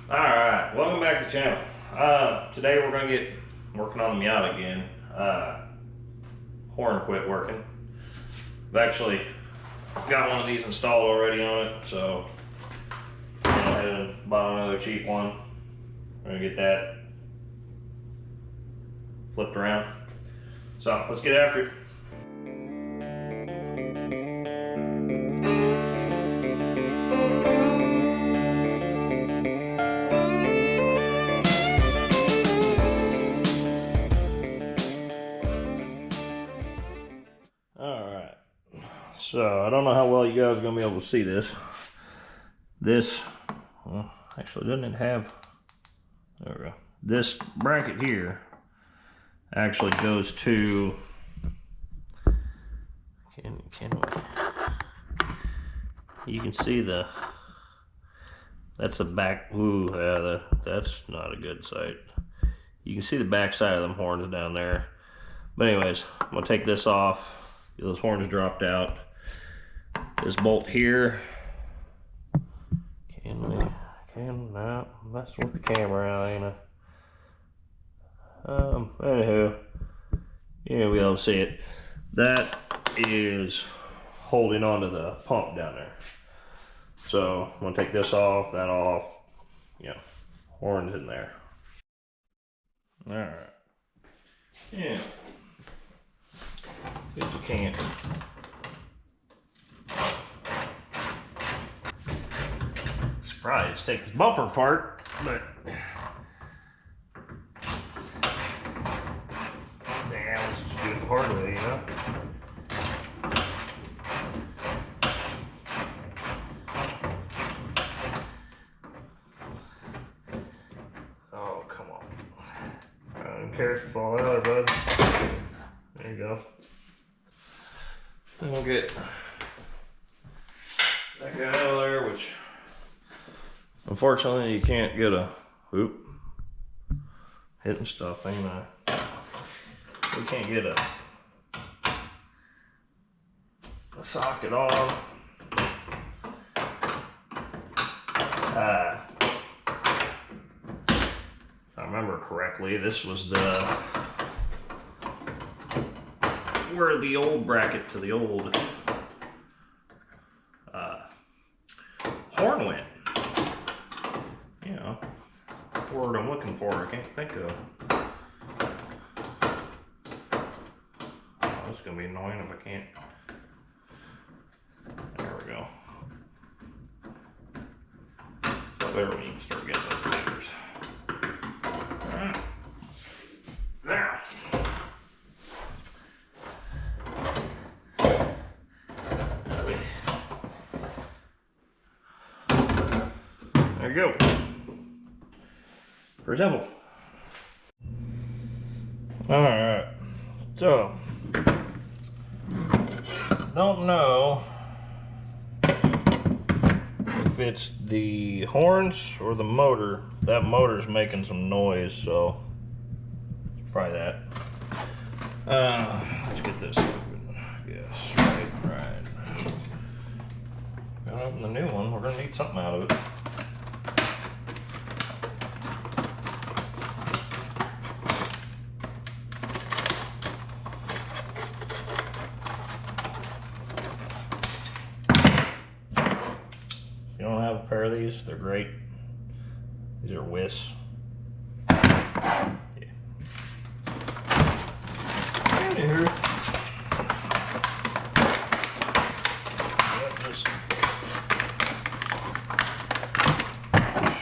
Alright, welcome back to the channel. Today we're going to get working on the Miata again. Horn quit working. I've actually got one of these installed already on it, so I went ahead and bought another cheap one. We're going to get that flipped around. So let's get after it. Alright, so I don't know how well you guys are going to be able to see this. Well, actually, doesn't it have, there we go. This bracket here actually goes to, can we? You can see that's the back, ooh, yeah, that's not a good sight. You can see the back side of them horns down there. But anyways, I'm gonna take this off. Those horns dropped out. This bolt here. No, mess with the camera out, ain't I? Anywho, you'll be able to see it. That is holding onto the pump down there. So I'm gonna take this off, that off. Yeah, horns in there. All right. Yeah. See if you can. Probably just take this bumper apart, but yeah, let's just do it the hard way, you know. Oh, come on. I don't care if you fall out, bud. There you go. Then we'll get that guy out of there, which unfortunately you can't get a hitting stuff, ain't I? We can't get a socket on. If I remember correctly, this was where the old bracket to the old horn went. You know, word I'm looking for, I can't think of. Oh, this is gonna be annoying if I can't. There we go. So there we can start getting those fingers. Alright. Now. There you go. Resemble. Alright, so don't know if it's the horns or the motor. That motor's making some noise, so it's probably that. Let's get this open. Yes, right. Gonna open the new one. We're gonna need something out of it. A pair of these, they're great. These are Wiss. Yeah. Anywho.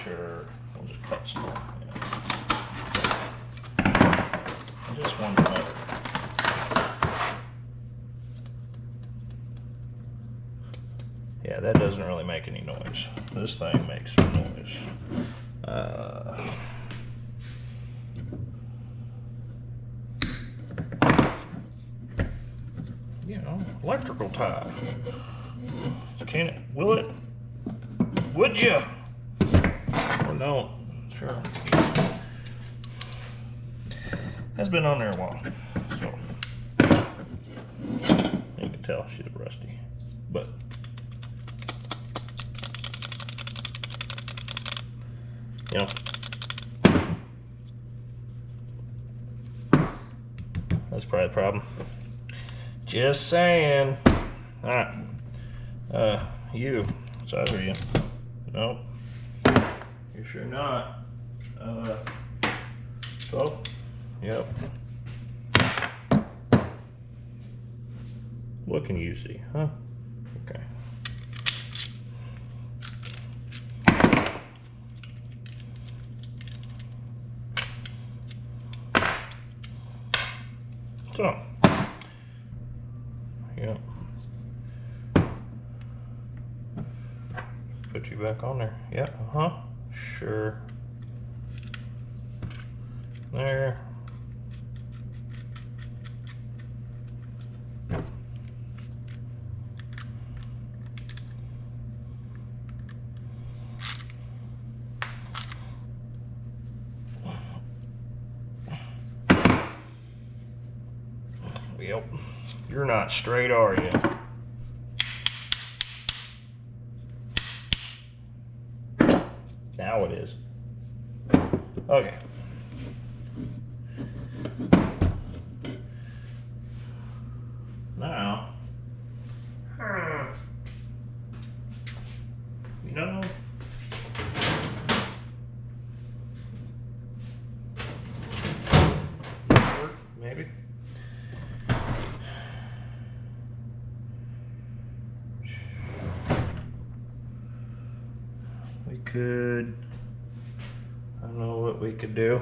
Sure, we'll just cut some off. Yeah. Just one motor. Yeah, that doesn't really make any noise. This thing makes some noise. You know, electrical tie. Can it? Will it? Would you? Or don't? Sure. Has been on there a while, so you can tell she's rusty, but you know. That's probably the problem. Just saying. Alright. You. Size are you? Nope. You're sure not. 12? Yep. What can you see? Huh? Okay. So. Yep. Put you back on there. Yeah, sure. There. Yep. You're not straight, are you? Now it is. Okay. Now, you know, maybe. We could, I don't know what we could do.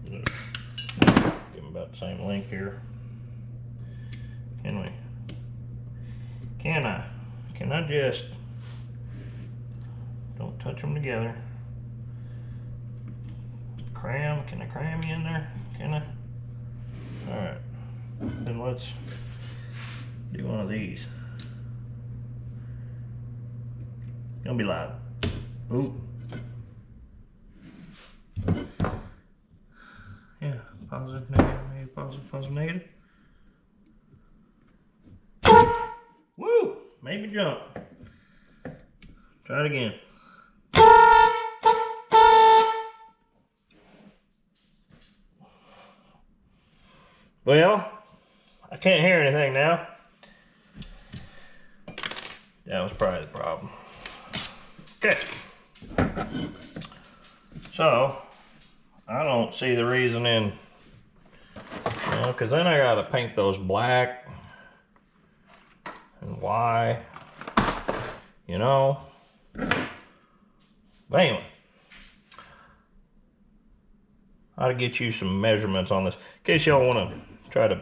Give them about the same length here. Can we? Can I just, don't touch them together. Can I cram you in there? Can I? All right, then let's do one of these. Gonna be loud. Ooh. Yeah, positive, negative, negative, positive, positive, negative. Woo! Made me jump. Try it again. Well, I can't hear anything now. That was probably the problem. Okay. So, I don't see the reason in, because then I gotta paint those black. And why? You know? But anyway. I'll get you some measurements on this. In case y'all want to try to,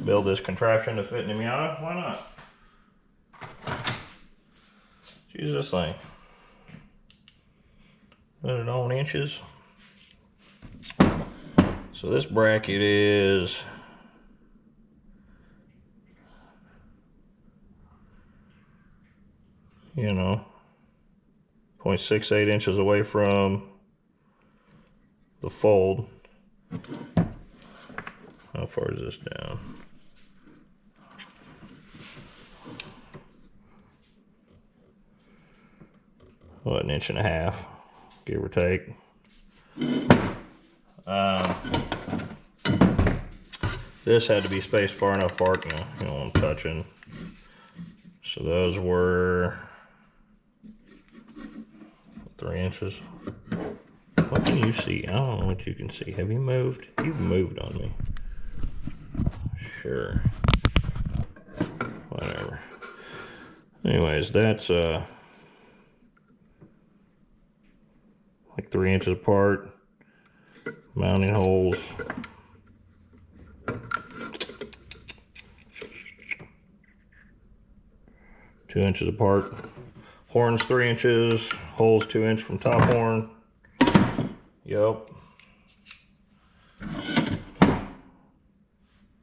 build this contraption to fit in the Miata, why not? Use this thing. Put it on inches. So this bracket is 0.68 inches away from the fold. How far is this down? What, 1.5 inches, give or take. This had to be spaced far enough apart, you don't want them touching. So those were 3 inches. What can you see? I don't know what you can see. Have you moved? You've moved on me. Sure. Whatever. Anyways, that's like 3 inches apart. Mounting holes. Two inches apart. Horns 3 inches. Holes 2 inches from top horn. Yep.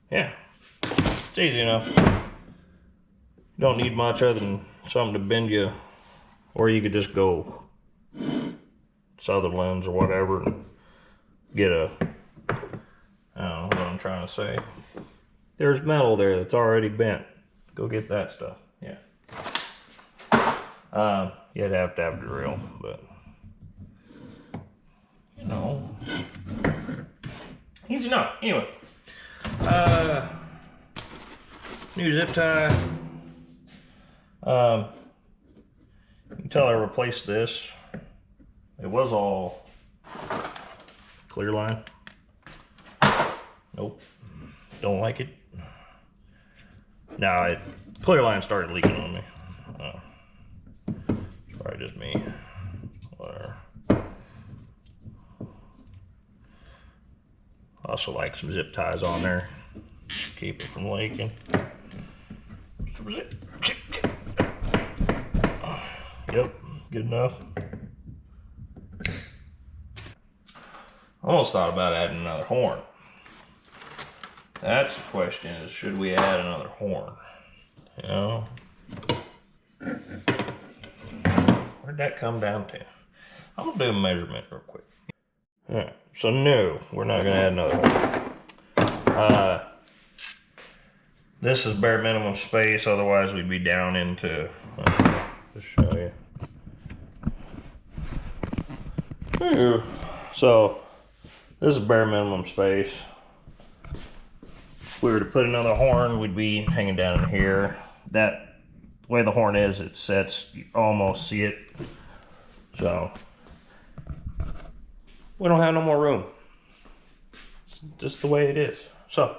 Yeah. It's easy enough. Don't need much other than something to bend you, or you could just go Sutherland's or whatever and get a, I don't know what I'm trying to say. There's metal there that's already bent. Go get that stuff. Yeah. You'd have to have a drill, but you know, easy enough. Anyway, new zip tie. You can tell I replaced this. It was all clear line. Nope, don't like it. Now clear line started leaking on me. It's probably just me. Whatever. Also like some zip ties on there. Keep it from leaking. Yep, good enough. Almost thought about adding another horn. That's the question, is should we add another horn? You know? Where'd that come down to? I'm gonna do a measurement real quick. Alright, so no, we're not gonna add another horn. This is bare minimum space, otherwise we'd be down into, just show you. Ooh. So, this is bare minimum space. If we were to put another horn, we'd be hanging down in here. That way the horn is, it sets, you almost see it. So, we don't have no more room. It's just the way it is. So,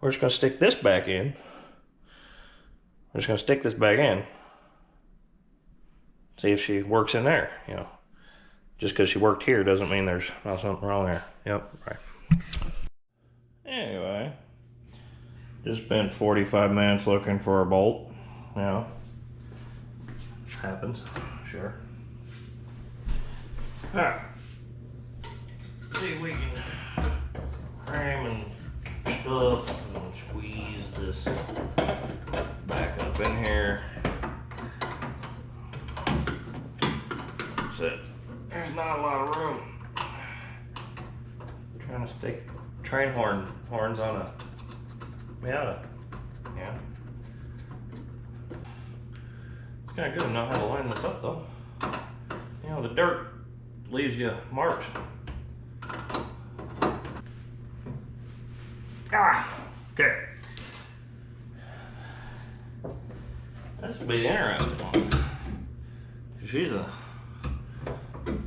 we're just gonna stick this back in. We're just gonna stick this back in. See if she works in there, you know. Just because she worked here doesn't mean there's not something wrong there. Yep, right. Anyway, just spent 45 minutes looking for a bolt. You know, happens, sure. All right. See if we can cram and stuff and squeeze this back up in here. That's it. There's not a lot of room. I'm trying to stick train horns on a Miata. Yeah. It's kind of good to know how to line this up though. You know, the dirt leaves you marks. Ah, okay. This will be interesting one. She's a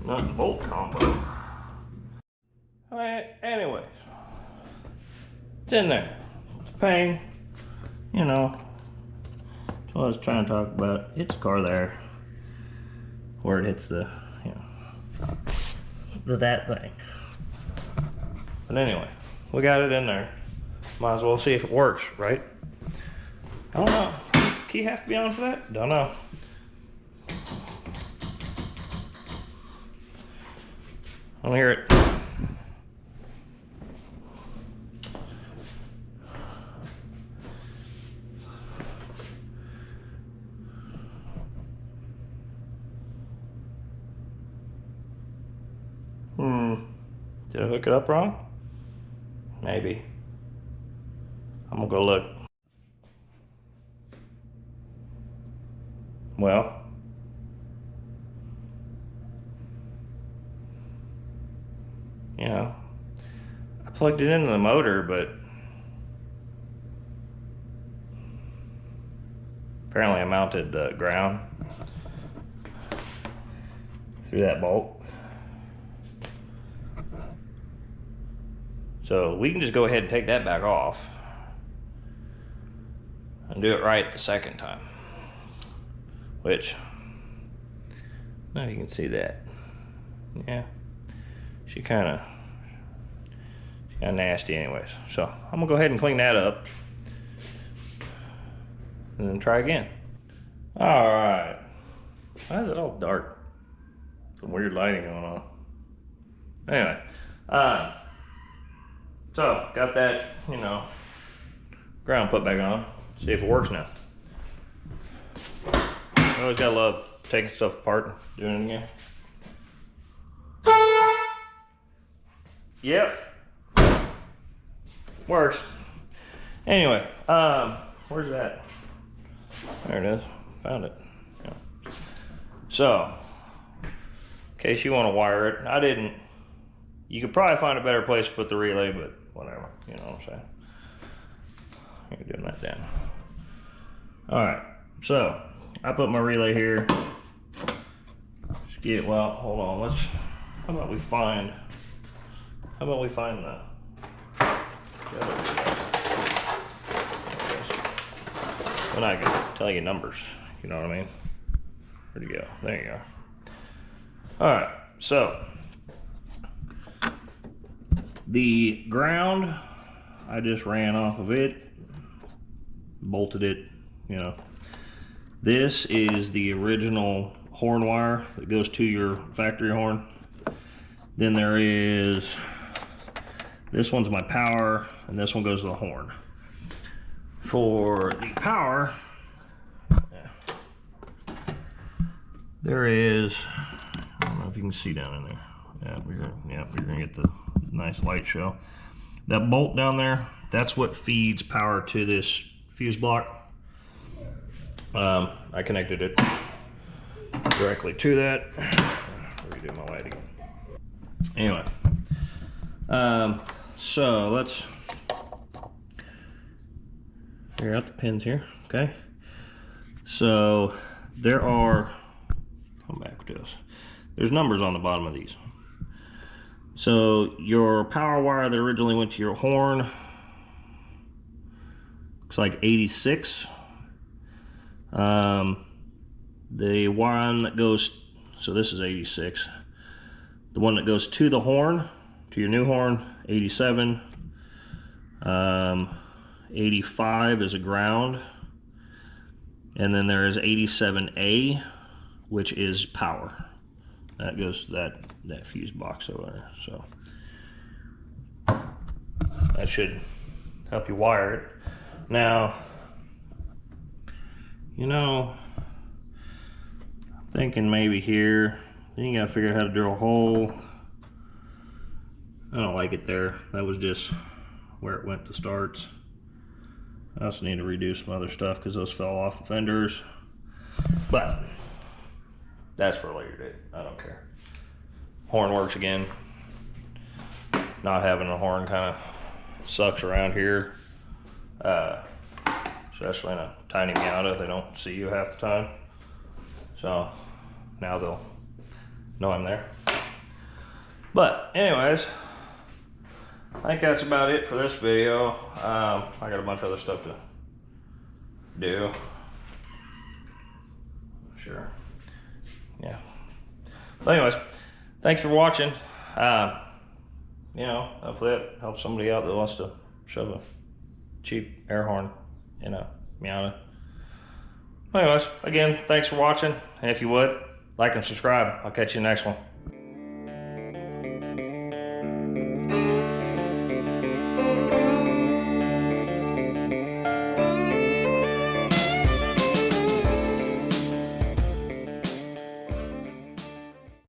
nut and bolt combo. Anyways, it's in there. It's a pain, you know. That's what I was trying to talk about. It's a car there, where it hits the, you know, that thing. But anyway, we got it in there. Might as well see if it works, right? I don't know. Key have to be on for that? Don't know. I don't hear it. Did I hook it up wrong? Maybe. I'm gonna go look. Well, you know, I plugged it into the motor, but apparently I mounted the ground through that bolt. So we can just go ahead and take that back off and do it right the second time. Which, now you can see that. Yeah, she kind of nasty anyways. So I'm gonna go ahead and clean that up and then try again. All right, why is it all dark? Some weird lighting going on. Anyway, so got that, you know, ground put back on. See if it works now. I always gotta love taking stuff apart and doing it again. Yep. Works. Anyway, where's that? There it is. Found it. Yeah. So, in case you want to wire it, I didn't. You could probably find a better place to put the relay, but whatever. You know what I'm saying? You're doing that down. All right. So, I put my relay here. Just get, well, hold on. Let's, how about we find the other relay? When I can tell you numbers, you know what I mean? Where'd you go? There you go. All right, so the ground, I just ran off of it, bolted it, you know. This is the original horn wire that goes to your factory horn. Then there is, this one's my power, and this one goes to the horn. For the power, there is, I don't know if you can see down in there. Yeah, we're gonna get the nice light show. That bolt down there, that's what feeds power to this fuse block. I connected it directly to that. Redo my light again. Anyway, so let's figure out the pins here, okay? So there are, come back to this. There's numbers on the bottom of these. So your power wire that originally went to your horn, looks like 86. The one that goes, so this is 86. The one that goes to the horn, to your new horn, 87. 85 is a ground, and then there is 87A, which is power. That goes to that fuse box over there. So that should help you wire it. Now, you know, I'm thinking maybe here, then you gotta figure out how to drill a hole. I don't like it there. That was just where it went to start. I also need to redo some other stuff because those fell off the fenders. But that's for a later date. I don't care. Horn works again. Not having a horn kind of sucks around here. Especially in a tiny Miata. They don't see you half the time. So now they'll know I'm there. But anyways, I think that's about it for this video. I got a bunch of other stuff to do. Sure. Yeah. But anyways, thanks for watching. You know, hopefully that helps somebody out that wants to shove a cheap air horn in a Miata. Anyways, again, thanks for watching. And if you would, like and subscribe. I'll catch you in the next one.